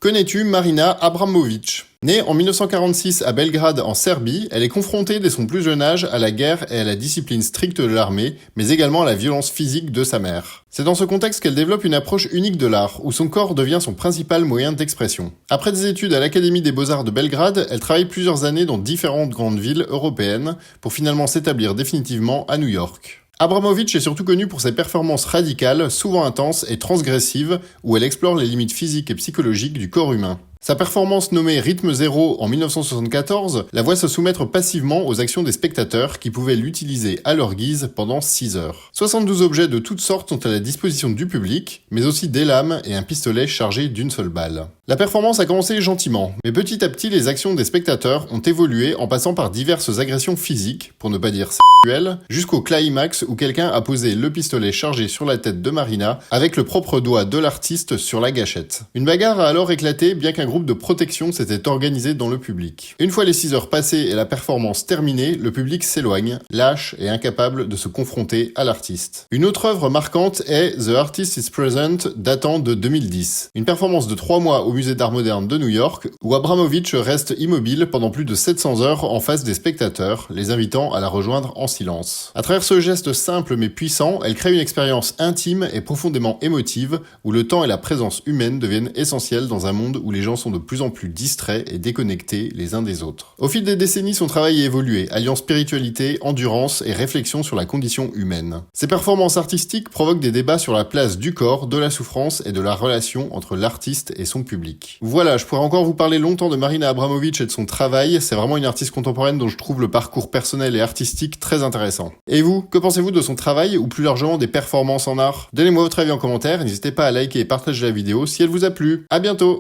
Connais-tu Marina Abramović? Née en 1946 à Belgrade en Serbie, elle est confrontée dès son plus jeune âge à la guerre et à la discipline stricte de l'armée, mais également à la violence physique de sa mère. C'est dans ce contexte qu'elle développe une approche unique de l'art, où son corps devient son principal moyen d'expression. Après des études à l'Académie des Beaux-Arts de Belgrade, elle travaille plusieurs années dans différentes grandes villes européennes, pour finalement s'établir définitivement à New York. Abramović est surtout connue pour ses performances radicales, souvent intenses et transgressives, où elle explore les limites physiques et psychologiques du corps humain. Sa performance nommée Rythme Zéro en 1974 la voit se soumettre passivement aux actions des spectateurs qui pouvaient l'utiliser à leur guise pendant 6 heures. 72 objets de toutes sortes sont à la disposition du public, mais aussi des lames et un pistolet chargé d'une seule balle. La performance a commencé gentiment, mais petit à petit les actions des spectateurs ont évolué en passant par diverses agressions physiques, pour ne pas dire sexuelles, jusqu'au climax où quelqu'un a posé le pistolet chargé sur la tête de Marina avec le propre doigt de l'artiste sur la gâchette. Une bagarre a alors éclaté bien qu'un groupe de protection s'était organisé dans le public. Une fois les 6 heures passées et la performance terminée, le public s'éloigne, lâche et incapable de se confronter à l'artiste. Une autre œuvre marquante est The Artist is Present, datant de 2010. Une performance de 3 mois au Musée d'Art Moderne de New York, où Abramović reste immobile pendant plus de 700 heures en face des spectateurs, les invitant à la rejoindre en silence. À travers ce geste simple mais puissant, elle crée une expérience intime et profondément émotive, où le temps et la présence humaine deviennent essentiels dans un monde où les gens sont de plus en plus distraits et déconnectés les uns des autres. Au fil des décennies, son travail a évolué, alliant spiritualité, endurance et réflexion sur la condition humaine. Ses performances artistiques provoquent des débats sur la place du corps, de la souffrance et de la relation entre l'artiste et son public. Voilà, je pourrais encore vous parler longtemps de Marina Abramović et de son travail, c'est vraiment une artiste contemporaine dont je trouve le parcours personnel et artistique très intéressant. Et vous, que pensez-vous de son travail ou plus largement des performances en art? Donnez-moi votre avis en commentaire, n'hésitez pas à liker et partager la vidéo si elle vous a plu. À bientôt!